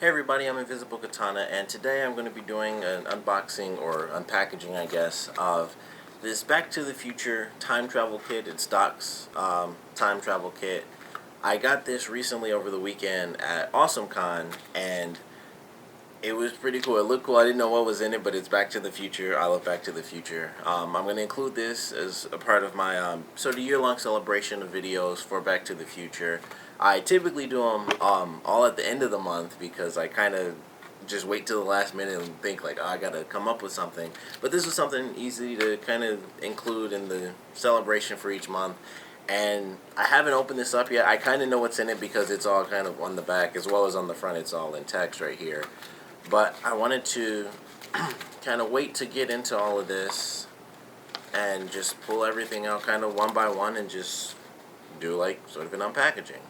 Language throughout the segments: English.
Hey everybody, I'm Invisible Katana, and today I'm going to be doing an unboxing or unpackaging, I guess, of this Back to the Future time travel kit. It's Doc's time travel kit. I got this recently over the weekend at AwesomeCon, and it was pretty cool. It looked cool. I didn't know what was in it, but it's Back to the Future. I love Back to the Future. I'm going to include this as a part of my sort of year-long celebration of videos for Back to the Future. I typically do them all at the end of the month because I kind of just wait till the last minute and think like, oh, I gotta come up with something. But this was something easy to kind of include in the celebration for each month. And I haven't opened this up yet. I kind of know what's in it because it's all kind of on the back as well as on the front. It's all in text right here. But I wanted to kind of wait to get into all of this and just pull everything out kind of one by one and just do like sort of an unpackaging.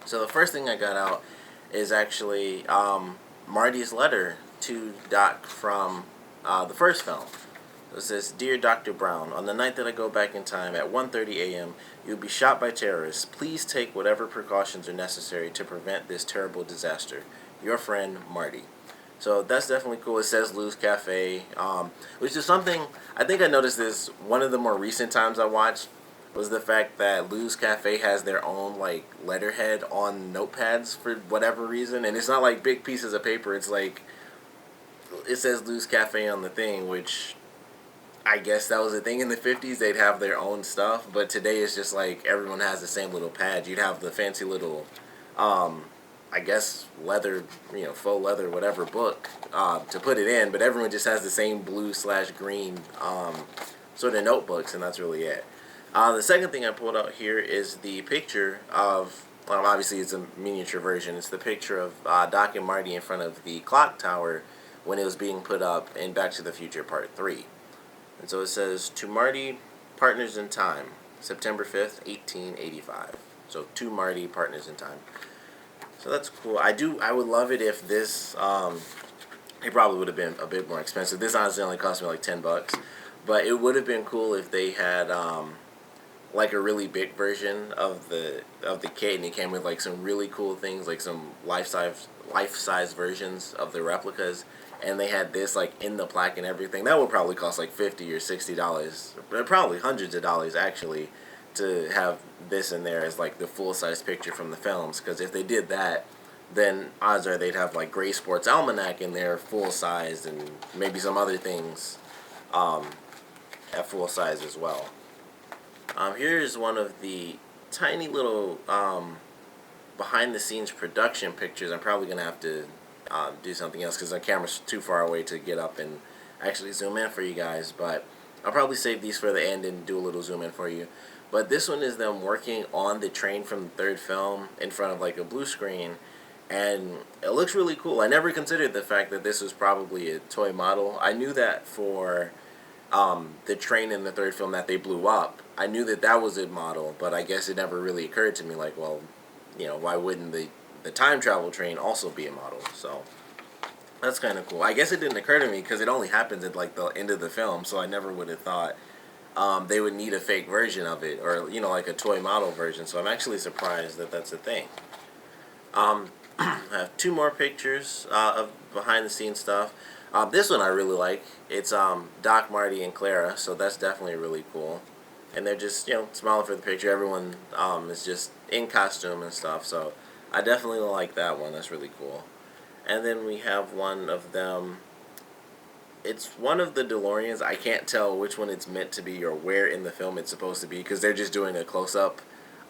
So the first thing I got out is actually Marty's letter to Doc from the first film. It says, "Dear Dr. Brown, on the night that I go back in time at 1:30 a.m., you'll be shot by terrorists. Please take whatever precautions are necessary to prevent this terrible disaster. Your friend, Marty." So that's definitely cool. It says Lou's Cafe, which is something, I think I noticed this one of the more recent times I watched, was the fact that Lou's Cafe has their own like letterhead on notepads for whatever reason, and it's not like big pieces of paper. It's like it says Lou's Cafe on the thing, which I guess that was a thing in the 50s. They'd have their own stuff, but today it's just like everyone has the same little pad. You'd have the fancy little, I guess leather, faux leather, whatever book to put it in, but everyone just has the same blue/green sort of notebooks, and that's really it. The second thing I pulled out here is the picture of, obviously it's a miniature version, it's the picture of Doc and Marty in front of the clock tower when it was being put up in Back to the Future Part 3. And so it says, "To Marty, Partners in Time, September 5th, 1885. So, to Marty, Partners in Time. So that's cool. I would love it if this, it probably would have been a bit more expensive. This honestly only cost me like $10. But it would have been cool if they had, like a really big version of the kit, and it came with like some really cool things, like some life size versions of the replicas, and they had this like in the plaque and everything. That would probably cost like $50 or $60, probably hundreds of dollars actually, to have this in there as like the full size picture from the films. Because if they did that, then odds are they'd have like Gray Sports Almanac in there full size, and maybe some other things at full size as well. Here is one of the tiny little behind-the-scenes production pictures. I'm probably going to have to do something else because the camera's too far away to get up and actually zoom in for you guys. But I'll probably save these for the end and do a little zoom in for you. But this one is them working on the train from the third film in front of like a blue screen. And it looks really cool. I never considered the fact that this was probably a toy model. I knew that for the train in the third film that they blew up. I knew that that was a model, but I guess it never really occurred to me like, well, why wouldn't the time travel train also be a model? So that's kind of cool. I guess it didn't occur to me because it only happens at like the end of the film, so I never would have thought they would need a fake version of it, or like a toy model version. So I'm actually surprised that that's a thing. I have two more pictures of behind the scenes stuff. This one I really like. It's Doc, Marty, and Clara, so that's definitely really cool. And they're just, smiling for the picture. Everyone is just in costume and stuff, so I definitely like that one. That's really cool. And then we have one of them. It's one of the DeLoreans. I can't tell which one it's meant to be or where in the film it's supposed to be because they're just doing a close-up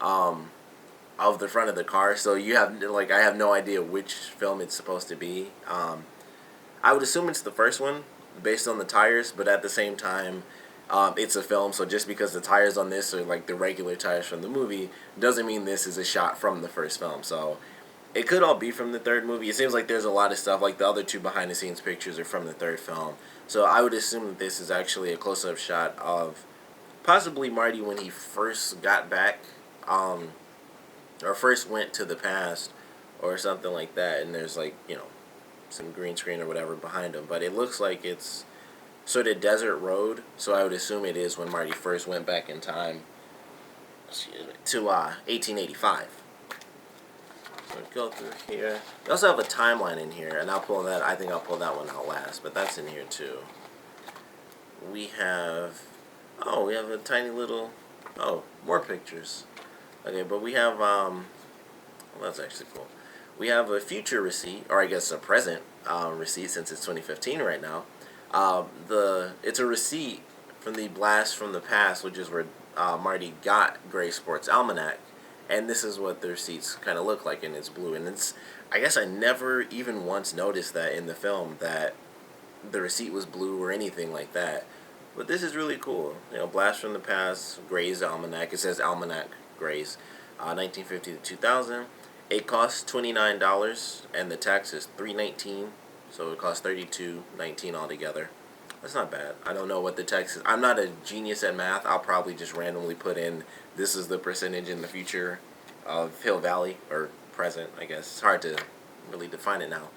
of the front of the car. So you have, like, I have no idea which film it's supposed to be. I would assume it's the first one based on the tires, but at the same time, it's a film, so just because the tires on this are like the regular tires from the movie doesn't mean this is a shot from the first film. So it could all be from the third movie. It seems like there's a lot of stuff, like the other two behind the scenes pictures are from the third film. So I would assume that this is actually a close-up shot of possibly Marty when he first got back, or first went to the past or something like that, and there's like, some green screen or whatever behind him. But it looks like it's sort of desert road, so I would assume it is when Marty first went back in time to 1885. go through here. We also have a timeline in here, and I'll pull that. I think I'll pull that one out last, but that's in here too. We have, we have a tiny little, more pictures. Okay, but we have, well, that's actually cool. We have a future receipt, or I guess a present receipt since it's 2015 right now. It's a receipt from the Blast from the Past, which is where Marty got Gray Sports Almanac, and this is what the receipts kind of look like, and it's blue. And I guess I never even once noticed that in the film that the receipt was blue or anything like that. But this is really cool. Blast from the Past, Gray's Almanac. It says Almanac Gray's, 1950 to 2000. It costs $29, and the tax is $3.19, so it costs $32.19 altogether. That's not bad. I don't know what the tax is. I'm not a genius at math. I'll probably just randomly put in this is the percentage in the future of Hill Valley, or present, I guess. It's hard to really define it now.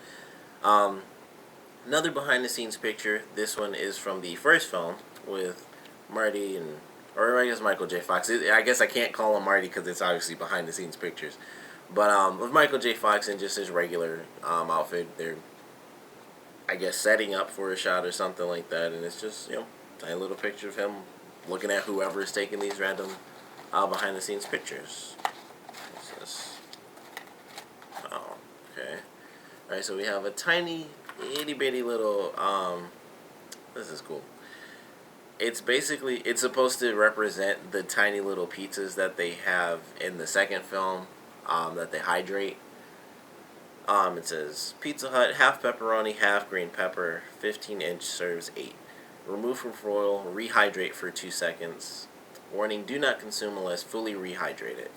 Another behind-the-scenes picture. This one is from the first film with Marty or I guess Michael J. Fox. I guess I can't call him Marty because it's obviously behind-the-scenes pictures. But with Michael J. Fox in just his regular outfit, they're, I guess, setting up for a shot or something like that, and it's just, tiny little picture of him looking at whoever is taking these random behind-the-scenes pictures. What's this? Oh, okay. All right, so we have a tiny, itty-bitty little, this is cool. It's supposed to represent the tiny little pizzas that they have in the second film, that they hydrate. It says, Pizza Hut, half pepperoni, half green pepper, 15-inch serves 8. Remove from foil, rehydrate for 2 seconds. Warning, do not consume unless fully rehydrated.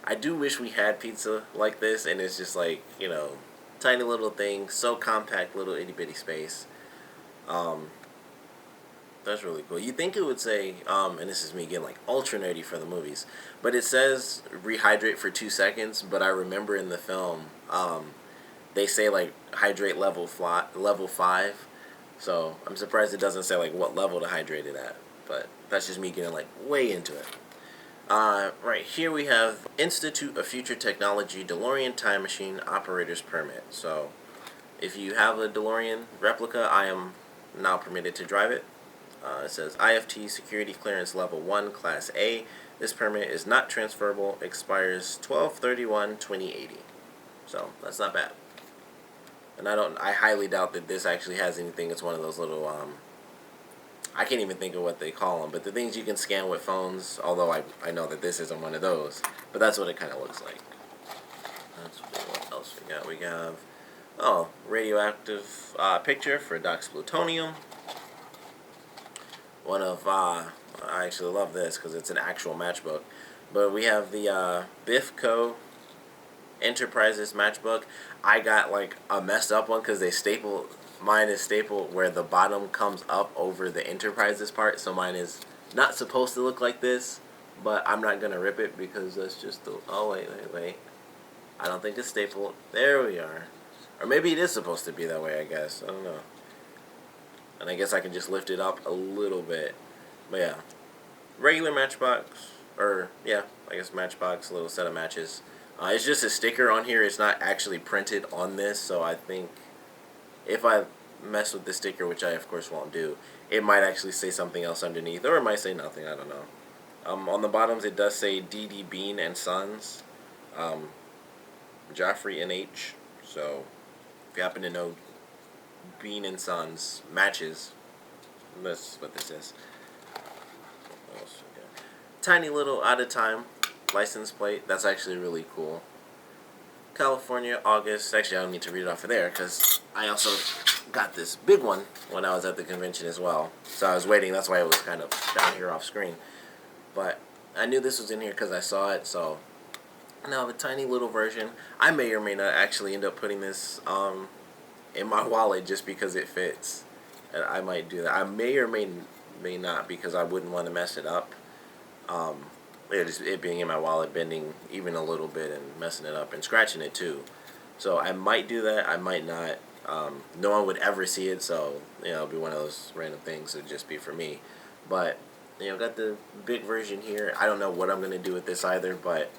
I do wish we had pizza like this, and it's just like, tiny little thing, so compact, little itty-bitty space. That's really cool. You think it would say, and this is me getting like ultra nerdy for the movies, but it says rehydrate for 2 seconds, but I remember in the film, they say like hydrate level 5, so I'm surprised it doesn't say like what level to hydrate it at, but that's just me getting like way into it. Right here we have Institute of Future Technology DeLorean Time Machine Operator's Permit. So if you have a DeLorean replica, I am now permitted to drive it. It says IFT Security Clearance Level 1 Class A. This permit is not transferable, expires 12/31/2080. So that's not bad. And I highly doubt that this actually has anything. It's one of those little, I can't even think of what they call them, but the things you can scan with phones, although I know that this isn't one of those, but that's what it kind of looks like. What else we got? We have, radioactive picture for Doc's plutonium. One of, I actually love this because it's an actual matchbook. But we have the Biff Co. Enterprises matchbook. I got like a messed up one because mine is stapled where the bottom comes up over the Enterprises part. So mine is not supposed to look like this, but I'm not going to rip it because that's just the, wait. I don't think it's stapled. There we are. Or maybe it is supposed to be that way, I guess. I don't know. And I guess I can just lift it up a little bit. But yeah, regular matchbox, I guess matchbox, little set of matches. It's just a sticker on here. It's not actually printed on this, so I think if I mess with the sticker, which I of course won't do, it might actually say something else underneath, or it might say nothing, I don't know. On the bottoms it does say D.D. Bean and Sons, Joffrey N.H., so if you happen to know Bean and Sons matches, that's what this is. What else we got? Tiny little out of time license plate. That's actually really cool. California, August. Actually, I don't need to read it off of there because I also got this big one when I was at the convention as well. So I was waiting. That's why it was kind of down here off screen. But I knew this was in here because I saw it. So now the tiny little version. I may or may not actually end up putting this in my wallet just because it fits. And I might do that. I may or may not because I wouldn't want to mess it up. It being in my wallet, bending even a little bit and messing it up and scratching it too. So I might do that. I might not. No one would ever see it, so it'll be one of those random things. It'd just be for me. But got the big version here. I don't know what I'm gonna do with this either, but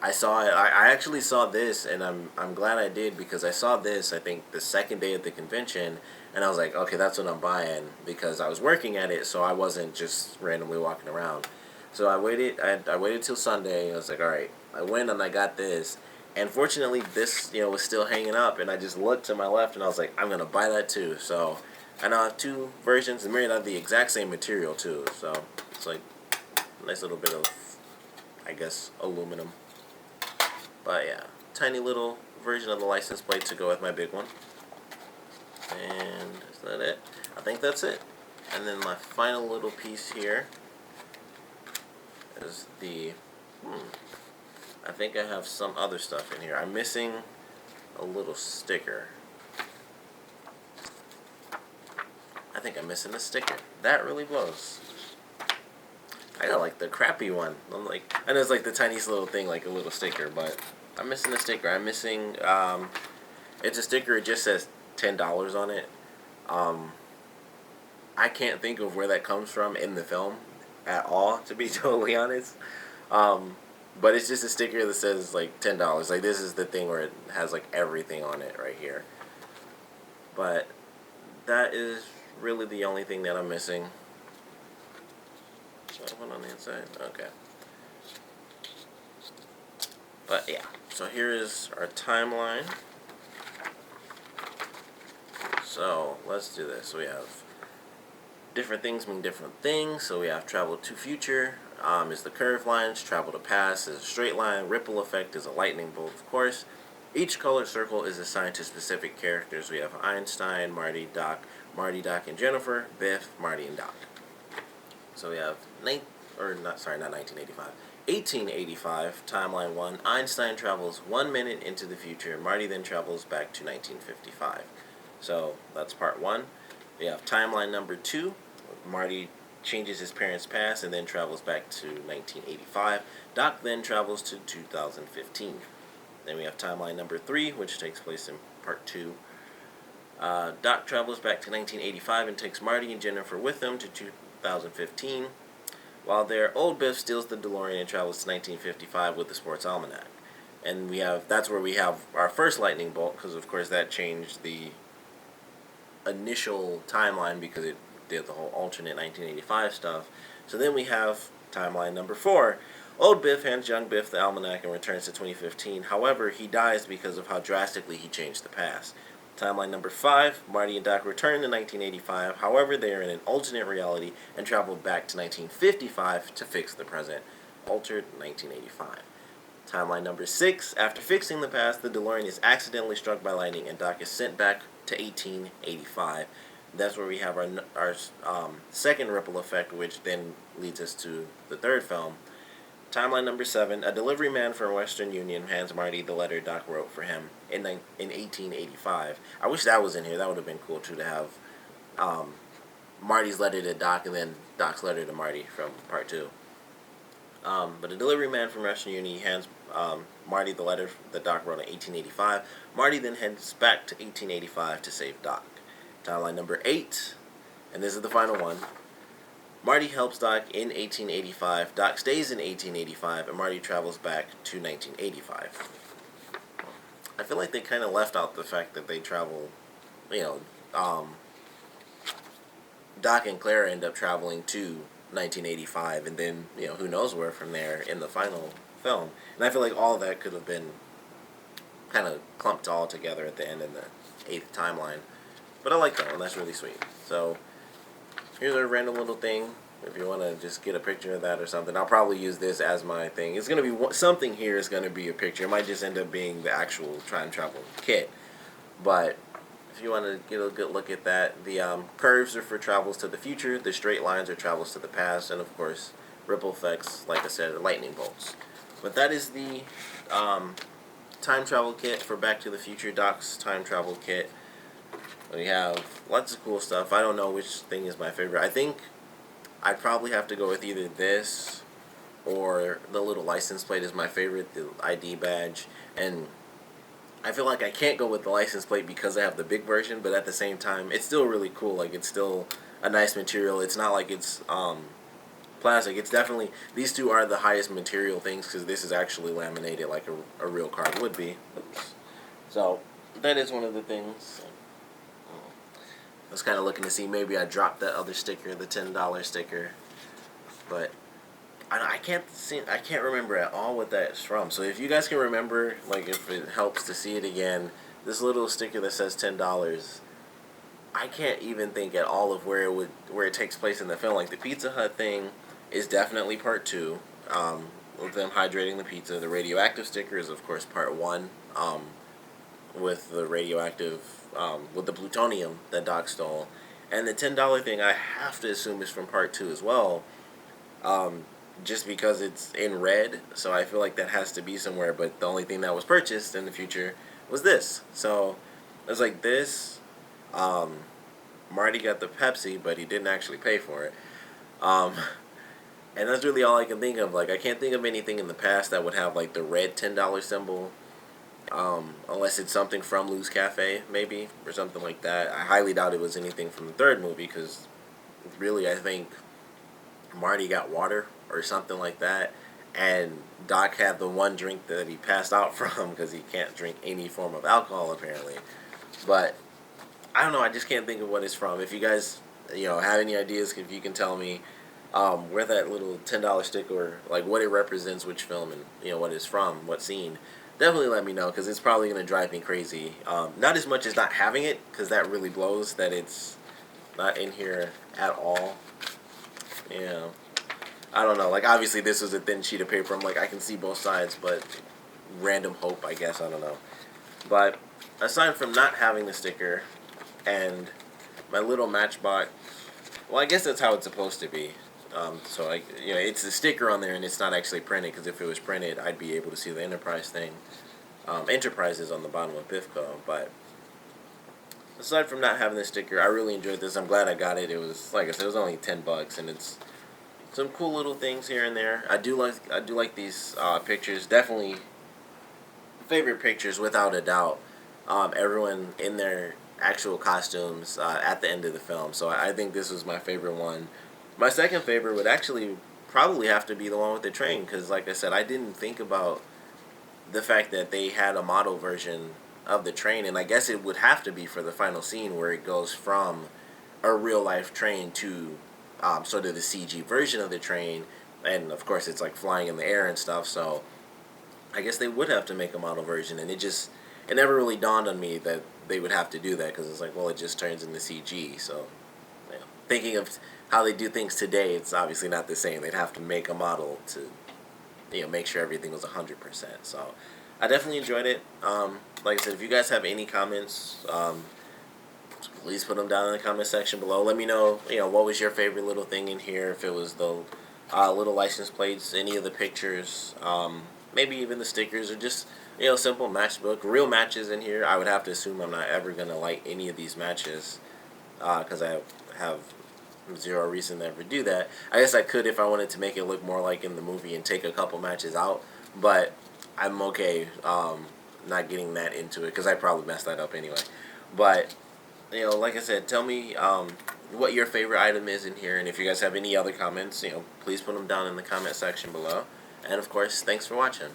I saw it. I actually saw this, and I'm glad I did because I saw this. I think the second day of the convention, and I was like, okay, that's what I'm buying because I was working at it, so I wasn't just randomly walking around. So I waited. I waited till Sunday. I was like, all right. I went and I got this, and fortunately, this was still hanging up, and I just looked to my left, and I was like, I'm gonna buy that too. So I now have two versions, and made out of the exact same material too. So it's like a nice little bit of, I guess, aluminum. But yeah, tiny little version of the license plate to go with my big one. And is that it? I think that's it. And then my final little piece here is the, I think I have some other stuff in here. I'm missing a little sticker. I think I'm missing a sticker. That really blows. I got like the crappy one. I'm like, I know it's like the tiniest little thing, like a little sticker, but I'm missing a sticker. I'm missing, it's a sticker, it just says $10 on it. I can't think of where that comes from in the film at all, to be totally honest. But it's just a sticker that says like $10. Like this is the thing where it has like everything on it right here. But that is really the only thing that I'm missing. That one on the inside? Okay. But yeah, so here is our timeline. So let's do this. We have different things mean different things. So we have travel to future is the curved lines, travel to past is a straight line, ripple effect is a lightning bolt, of course. Each colored circle is assigned to specific characters. We have Einstein, Marty, Doc, and Jennifer, Biff, Marty, and Doc. So we have not 1985. 1885, timeline 1. Einstein travels 1 minute into the future. Marty then travels back to 1955. So that's part 1. We have timeline number 2. Marty changes his parents' past and then travels back to 1985. Doc then travels to 2015. Then we have timeline number 3, which takes place in part 2. Doc travels back to 1985 and takes Marty and Jennifer with him to 2015. While there, old Biff steals the DeLorean and travels to 1955 with the sports almanac. And that's where we have our first lightning bolt, because of course that changed the initial timeline because it did the whole alternate 1985 stuff. So then we have timeline number 4. Old Biff hands young Biff the almanac and returns to 2015. However, he dies because of how drastically he changed the past. Timeline number 5, Marty and Doc return to 1985. However, they are in an alternate reality and travel back to 1955 to fix the present. Altered 1985. Timeline number 6, after fixing the past, the DeLorean is accidentally struck by lightning and Doc is sent back to 1885. That's where we have our second ripple effect, which then leads us to the third film. Timeline number 7, a delivery man from Western Union hands Marty the letter Doc wrote for him in 1885. I wish that was in here. That would have been cool, too, to have Marty's letter to Doc and then Doc's letter to Marty from part 2. But a delivery man from Western Union hands Marty the letter that Doc wrote in 1885. Marty then heads back to 1885 to save Doc. Timeline number 8, and this is the final one. Marty helps Doc in 1885. Doc stays in 1885, and Marty travels back to 1985. I feel like they kind of left out the fact that they travel, Doc and Clara end up traveling to 1985, and then, who knows where from there in the final film. And I feel like all of that could have been kind of clumped all together at the end in the 8th timeline. But I like that one. That's really sweet. So here's a random little thing. If you want to just get a picture of that or something, I'll probably use this as my thing. It's going to be something here is going to be a picture. It might just end up being the actual time travel kit. But if you want to get a good look at that, the curves are for travels to the future. The straight lines are travels to the past. And, of course, ripple effects, like I said, are lightning bolts. But that is the time travel kit for Back to the Future, Doc's time travel kit. We have lots of cool stuff. I don't know which thing is my favorite. I think I'd probably have to go with either this or the little license plate is my favorite, the ID badge. And I feel like I can't go with the license plate because I have the big version, but at the same time, it's still really cool. Like, it's still a nice material. It's not like it's plastic. It's definitely, these two are the highest material things because this is actually laminated like a real card would be. Oops. So that is one of the things. I was kind of looking to see maybe I dropped that other sticker, the $10 sticker, but I can't see. I can't remember at all what that's from. So if you guys can remember, like if it helps to see it again, this little sticker that says $10. I can't even think at all of where it takes place in the film. Like the Pizza Hut thing is definitely part two, with them hydrating the pizza. The radioactive sticker is of course part one, with the radioactive, with the plutonium that Doc stole, and the $10 thing I have to assume is from part two as well. Just because it's in red, so I feel like that has to be somewhere. But the only thing that was purchased in the future was this. So it was like this. Marty got the Pepsi, but he didn't actually pay for it. Um, and that's really all I can think of. Like, I can't think of anything in the past that would have like the red $10 symbol, unless it's something from Lou's Cafe, maybe, or something like that. I highly doubt it was anything from the third movie, because really I think Marty got water or something like that, and Doc had the one drink that he passed out from because he can't drink any form of alcohol apparently. But I don't know. I just can't think of what it's from. If you guys, have any ideas, if you can tell me where that little $10 sticker, like what it represents, which film, and what it's from, what scene, definitely let me know because it's probably gonna drive me crazy. Not as much as not having it, because that really blows that it's not in here at all. Yeah. I don't know. Like, obviously, this was a thin sheet of paper. I'm like, I can see both sides, but random hope, I guess. I don't know. But aside from not having the sticker and my little Matchbox, well, I guess that's how it's supposed to be. So, it's a sticker on there, and it's not actually printed, because if it was printed, I'd be able to see the Enterprise thing. Enterprise is on the bottom of Bifco, but aside from not having the sticker, I really enjoyed this. I'm glad I got it. It was, like I said, it was only $10, and it's some cool little things here and there. I do like these pictures. Definitely favorite pictures without a doubt. Everyone in their actual costumes at the end of the film. So I think this was my favorite one. My second favorite would actually probably have to be the one with the train, because like I said, I didn't think about the fact that they had a model version of the train, and I guess it would have to be for the final scene where it goes from a real life train to sort of the CG version of the train, and of course it's like flying in the air and stuff. So I guess they would have to make a model version, and it never really dawned on me that they would have to do that, because it's like, well, it just turns into CG. So thinking of how they do things today, it's obviously not the same. They'd have to make a model to make sure everything was 100%. So I definitely enjoyed it. Like I said, if you guys have any comments, please put them down in the comment section below. Let me know, what was your favorite little thing in here. If it was the little license plates, any of the pictures, maybe even the stickers, or just simple matchbook, real matches in here. I would have to assume I'm not ever gonna light any of these matches, because I have zero reason to ever do that. I guess I could if I wanted to make it look more like in the movie and take a couple matches out, but I'm okay not getting that into it, because I probably messed that up anyway. But like I said, tell me what your favorite item is in here, and if you guys have any other comments, please put them down in the comment section below. And of course, thanks for watching.